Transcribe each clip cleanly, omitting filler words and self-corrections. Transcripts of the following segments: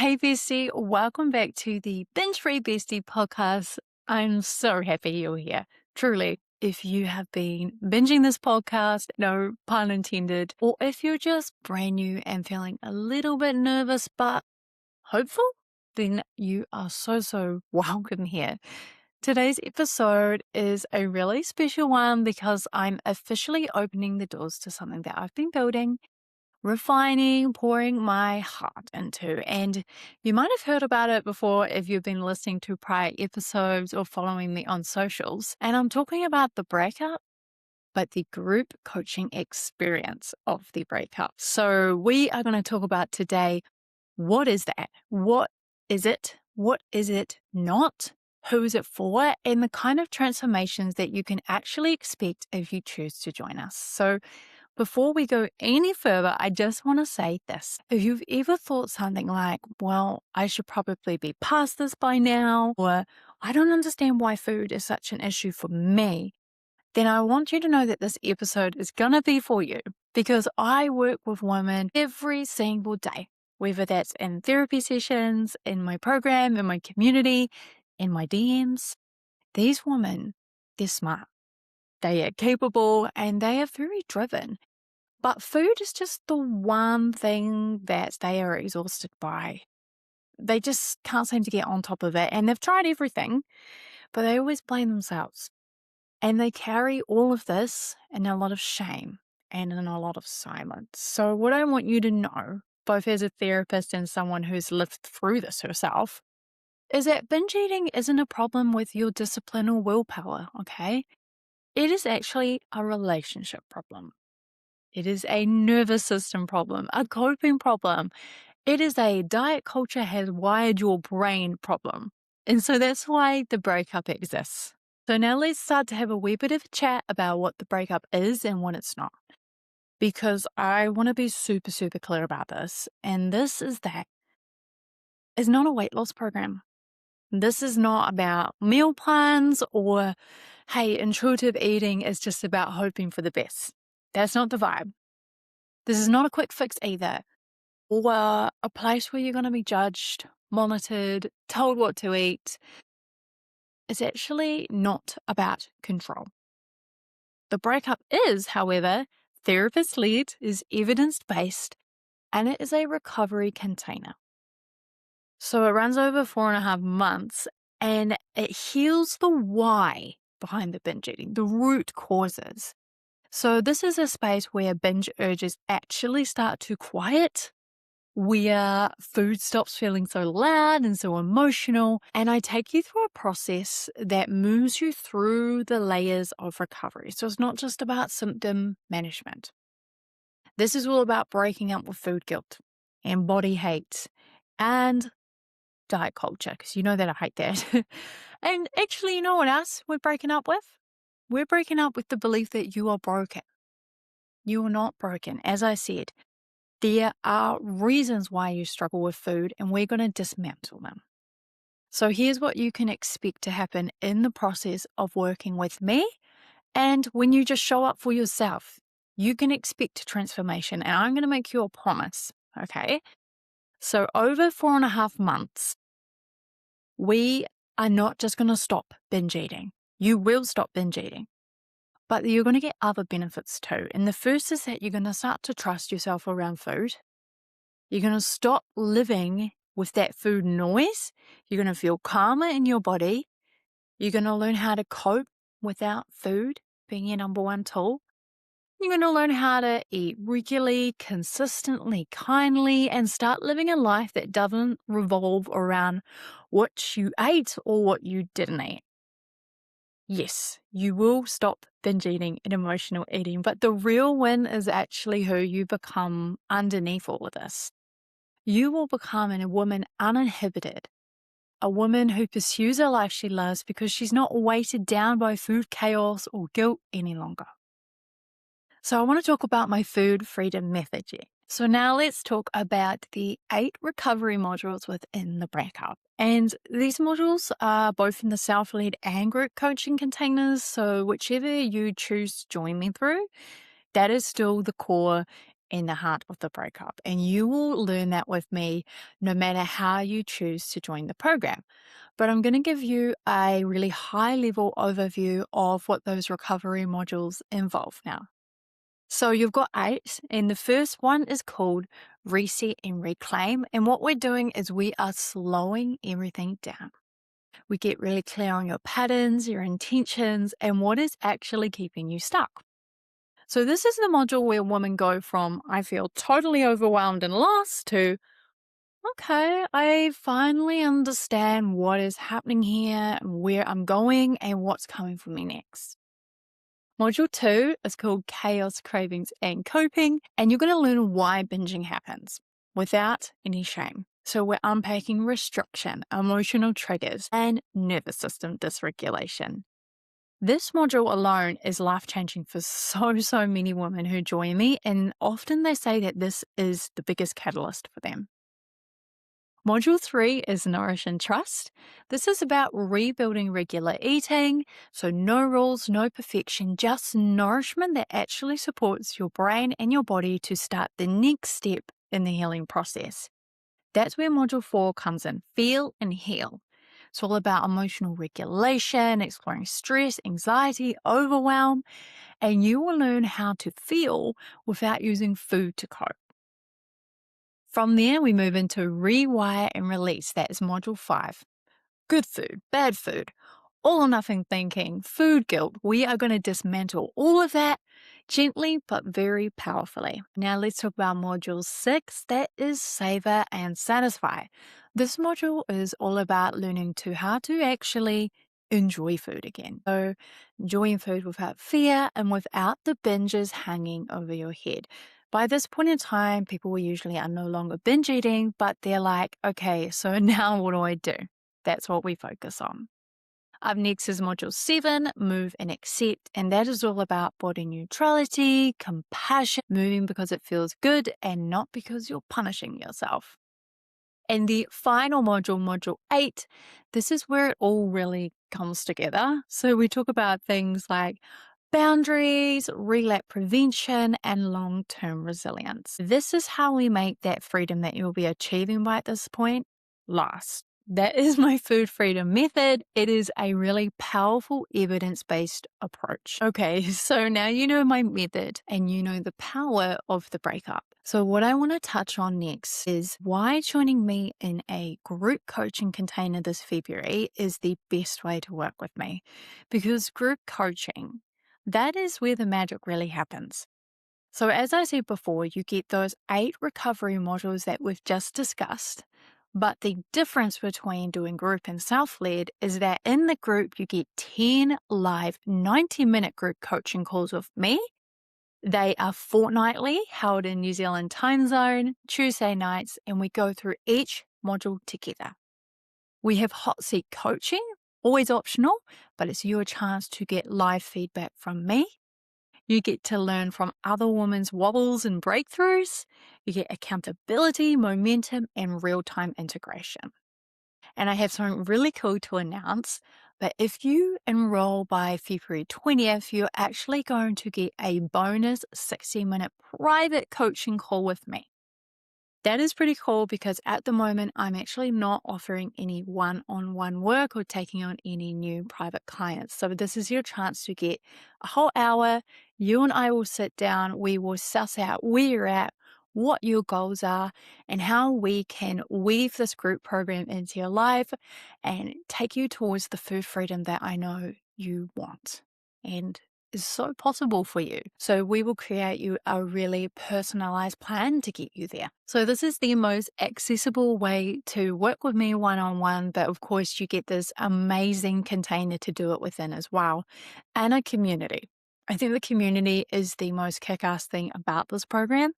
Hey, Bestie, welcome back to the Binge Free Bestie Podcast. I'm so happy you're here. Truly, if you have been binging this podcast, no pun intended, or if you're just brand new and feeling a little bit nervous but hopeful, then you are so welcome here. Today's episode is a really special one because I'm officially opening the doors to something that I've been building, refining, pouring my heart into. And you might have heard about it before if you've been listening to prior episodes or following me on socials. And I'm talking about the breakup, but the group coaching experience of the breakup. So we are going to talk about today, what is that? What is it? What is it not? Who is it for? And the kind of transformations that you can actually expect if you choose to join us. So before we go any further, I just want to say this. If you've ever thought something like, well, I should probably be past this by now, or I don't understand why food is such an issue for me, then I want you to know that this episode is going to be for you, because I work with women every single day, whether that's in therapy sessions, in my program, in my community, in my DMs. These women, they're smart. They are capable and they are very driven. But food is just the one thing that they are exhausted by. They just can't seem to get on top of it. And they've tried everything, but they always blame themselves. And they carry all of this in a lot of shame and in a lot of silence. So what I want you to know, both as a therapist and someone who's lived through this herself, is that binge eating isn't a problem with your discipline or willpower, okay? It is actually a relationship problem. It is a nervous system problem, a coping problem. It is a diet culture has wired your brain problem. And so that's why the breakup exists. So now let's start to have a wee bit of a chat about what the breakup is and what it's not. Because I want to be super clear about this. And this is that it's not a weight loss program. This is not about meal plans or, hey, intuitive eating is just about hoping for the best. That's not the vibe. This is not a quick fix either, or a place where you're going to be judged, monitored, told what to eat. It's actually not about control. The breakup is, however, therapist-led, is evidence-based, and it is a recovery container. So it runs over 4.5 months, and it heals the why behind the binge eating, the root causes. So this is a space where binge urges actually start to quiet, where food stops feeling so loud and so emotional, and I take you through a process that moves you through the layers of recovery. So it's not just about symptom management. This is all about breaking up with food guilt and body hate and diet culture, because you know that I hate that. And actually, you know what else we're breaking up with? We're breaking up with the belief that you are broken. You are not broken. As I said, there are reasons why you struggle with food, and we're going to dismantle them. So here's what you can expect to happen in the process of working with me. And when you just show up for yourself, you can expect transformation. And I'm going to make you a promise, okay? So over 4.5 months, we are not just going to stop binge eating. You will stop binge eating, but you're going to get other benefits too. And the first is that you're going to start to trust yourself around food. You're going to stop living with that food noise. You're going to feel calmer in your body. You're going to learn how to cope without food being your number one tool. You're going to learn how to eat regularly, consistently, kindly, and start living a life that doesn't revolve around what you ate or what you didn't eat. Yes, you will stop binge eating and emotional eating, but the real win is actually who you become underneath all of this. You will become a woman uninhibited, a woman who pursues a life she loves because she's not weighted down by food chaos or guilt any longer. So I want to talk about my food freedom method here. So now let's talk about the 8 recovery modules within the breakup. And these modules are both in the self-led and group coaching containers. So whichever you choose to join me through, that is still the core in the heart of the breakup. And you will learn that with me no matter how you choose to join the program. But I'm going to give you a really high level overview of what those recovery modules involve now. So you've got 8, and the first one is called Reset and Reclaim. And what we're doing is we are slowing everything down. We get really clear on your patterns, your intentions, and what is actually keeping you stuck. So this is the module where women go from, I feel totally overwhelmed and lost, to, okay, I finally understand what is happening here, and where I'm going, and what's coming for me next. Module 2 is called Chaos, Cravings, and Coping, and you're going to learn why binging happens without any shame. So we're unpacking restriction, emotional triggers, and nervous system dysregulation. This module alone is life-changing for so many women who join me, and often they say that this is the biggest catalyst for them. Module 3 is Nourish and Trust. This is about rebuilding regular eating. So no rules, no perfection, just nourishment that actually supports your brain and your body to start the next step in the healing process. That's where Module 4 comes in, Feel and Heal. It's all about emotional regulation, exploring stress, anxiety, overwhelm, and you will learn how to feel without using food to cope. From there, we move into Rewire and Release. That is Module 5. Good food, bad food, all or nothing thinking, food guilt. We are going to dismantle all of that gently but very powerfully. Now let's talk about Module 6. That is Savor and Satisfy. This module is all about learning how to actually enjoy food again. So enjoying food without fear and without the binges hanging over your head. By this point in time, people usually are no longer binge eating, but they're like, okay, so now what do I do? That's what we focus on. Up next is Module 7, Move and Accept, and that is all about body neutrality, compassion, moving because it feels good and not because you're punishing yourself. And the final module, Module 8, this is where it all really comes together. So we talk about things like boundaries, relapse prevention, and long-term resilience. This is how we make that freedom that you'll be achieving by this point last. That is my food freedom method. It is a really powerful evidence-based approach. Okay, so now you know my method and you know the power of the breakup. So what I want to touch on next is why joining me in a group coaching container this February is the best way to work with me. Because group coaching, that is where the magic really happens. So as I said before, you get those 8 recovery modules that we've just discussed. But the difference between doing group and self-led is that in the group, you get 10 live 90-minute group coaching calls with me. They are fortnightly, held in New Zealand time zone, Tuesday nights, and we go through each module together. We have hot seat coaching, always optional, but it's your chance to get live feedback from me. You get to learn from other women's wobbles and breakthroughs. You get accountability, momentum, and real-time integration. And I have something really cool to announce, but if you enroll by February 20th, you're actually going to get a bonus 60-minute private coaching call with me. That is pretty cool because at the moment, I'm actually not offering any one-on-one work or taking on any new private clients. So this is your chance to get a whole hour. You and I will sit down. We will suss out where you're at, what your goals are, and how we can weave this group program into your life and take you towards the food freedom that I know you want and is so possible for you. So we will create you a really personalized plan to get you there. So this is the most accessible way to work with me one-on-one, but of course you get this amazing container to do it within as well, and a community. I think the community is the most kick-ass thing about this program.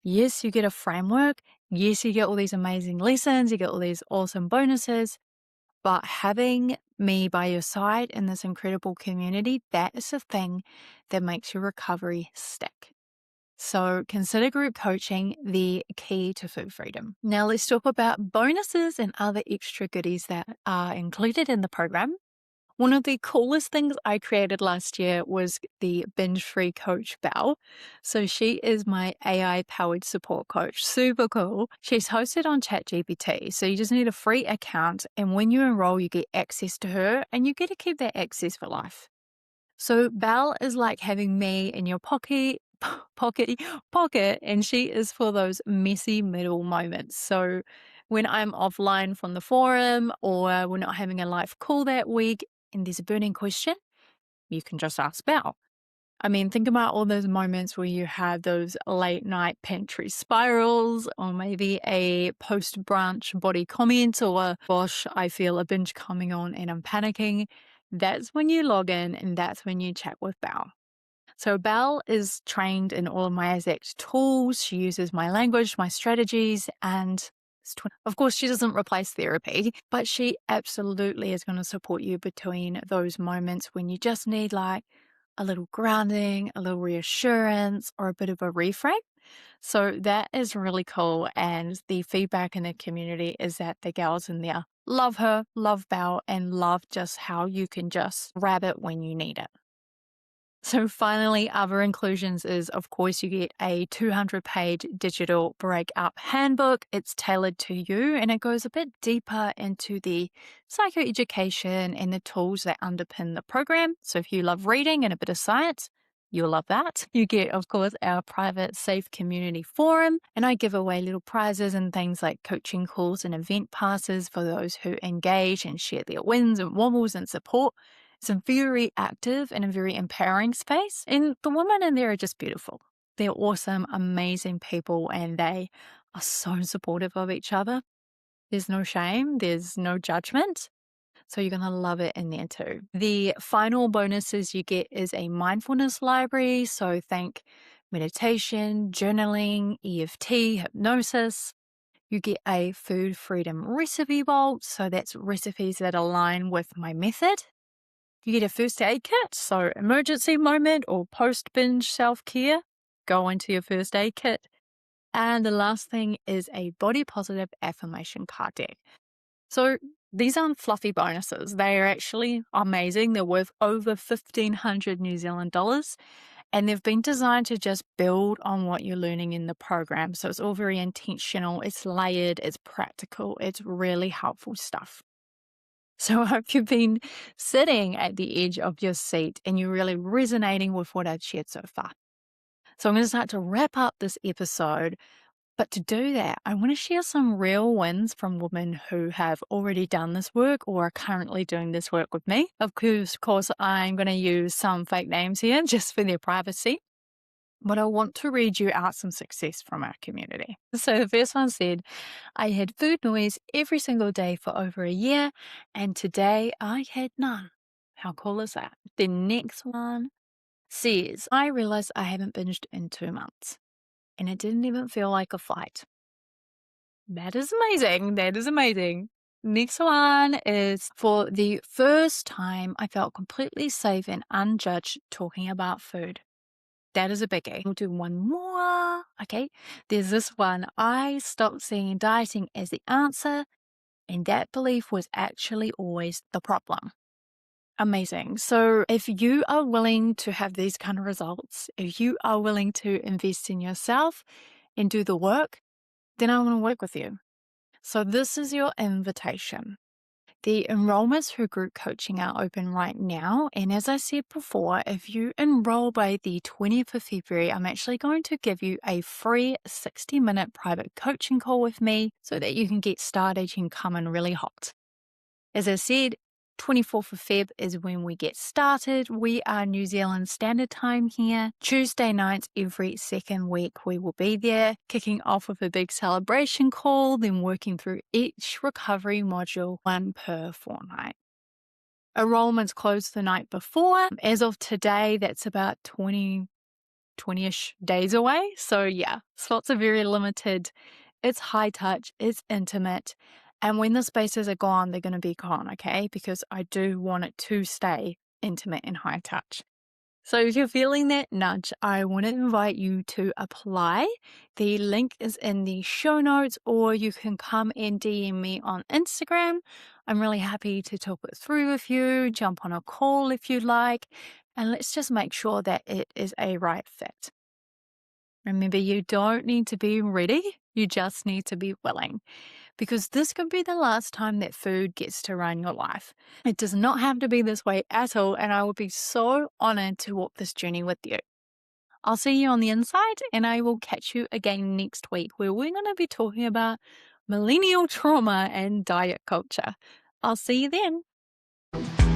Yes, you get a framework. Yes, you get all these amazing lessons. You get all these awesome bonuses. But having me by your side in this incredible community, that is the thing that makes your recovery stick. So consider group coaching the key to food freedom. Now let's talk about bonuses and other extra goodies that are included in the program. One of the coolest things I created last year was the Binge Free coach Belle. So she is my AI powered support coach. Super cool. She's hosted on ChatGPT. So you just need a free account. And when you enroll, you get access to her and you get to keep that access for life. So Belle is like having me in your pocket, and she is for those messy middle moments. So when I'm offline from the forum or we're not having a live call that week and there's a burning question, you can just ask Belle. I mean, think about all those moments where you have those late night pantry spirals, or maybe a post brunch body comment, or gosh, I feel a binge coming on and I'm panicking. That's when you log in and that's when you chat with Belle. So Belle is trained in all of my exact tools. She uses my language, my strategies, and of course, she doesn't replace therapy, but she absolutely is going to support you between those moments when you just need like a little grounding, a little reassurance, or a bit of a reframe. So that is really cool. And the feedback in the community is that the gals in there love her, love Belle, and love just how you can just grab it when you need it. So finally, other inclusions is, of course, you get a 200-page digital breakup handbook. It's tailored to you and it goes a bit deeper into the psychoeducation and the tools that underpin the program. So if you love reading and a bit of science, you'll love that. You get, of course, our private safe community forum, and I give away little prizes and things like coaching calls and event passes for those who engage and share their wins and wobbles and support. It's a very active and a very empowering space. And the women in there are just beautiful. They're awesome, amazing people, and they are so supportive of each other. There's no shame. There's no judgment. So you're going to love it in there too. The final bonuses you get is a mindfulness library. So think meditation, journaling, EFT, hypnosis. You get a food freedom recipe vault. So that's recipes that align with my method. You get a first aid kit, so emergency moment or post-binge self-care, go into your first aid kit. And the last thing is a body positive affirmation card deck. So these aren't fluffy bonuses. They are actually amazing. They're worth over 1,500 New Zealand dollars. And they've been designed to just build on what you're learning in the program. So it's all very intentional, it's layered, it's practical, it's really helpful stuff. So I hope you've been sitting at the edge of your seat and you're really resonating with what I've shared so far. So I'm going to start to wrap up this episode. But to do that, I want to share some real wins from women who have already done this work or are currently doing this work with me. Of course, I'm going to use some fake names here just for their privacy. But I want to read you out some success from our community. So the first one said, I had food noise every single day for over a year, and today I had none. How cool is that? The next one says, I realized I haven't binged in 2 months, and it didn't even feel like a fight. That is amazing. That is amazing. Next one is, for the first time, I felt completely safe and unjudged talking about food. That is a biggie. We'll do one more. Okay. There's this one. I stopped seeing dieting as the answer, and that belief was actually always the problem. Amazing. So if you are willing to have these kind of results, if you are willing to invest in yourself and do the work, then I want to work with you. So this is your invitation. The enrollments for group coaching are open right now. And as I said before, if you enroll by the 20th of February, I'm actually going to give you a free 60-minute private coaching call with me so that you can get started. You can come in really hot. As I said, 24th of Feb is when we get started. We are New Zealand Standard Time here. Tuesday nights every second week we will be there, kicking off with a big celebration call, then working through each recovery module, one per fortnight. Enrollments close the night before. As of today, that's about 20-ish days away. So yeah, slots are very limited. It's high touch, it's intimate. And when the spaces are gone, they're going to be gone, okay? Because I do want it to stay intimate and high touch. So if you're feeling that nudge, I want to invite you to apply. The link is in the show notes, or you can come and DM me on Instagram. I'm really happy to talk it through with you, jump on a call if you'd like, and let's just make sure that it is a right fit. Remember, you don't need to be ready, you just need to be willing, because this could be the last time that food gets to run your life. It does not have to be this way at all, and I would be so honored to walk this journey with you. I'll see you on the inside, and I will catch you again next week, where we're going to be talking about millennial trauma and diet culture. I'll see you then.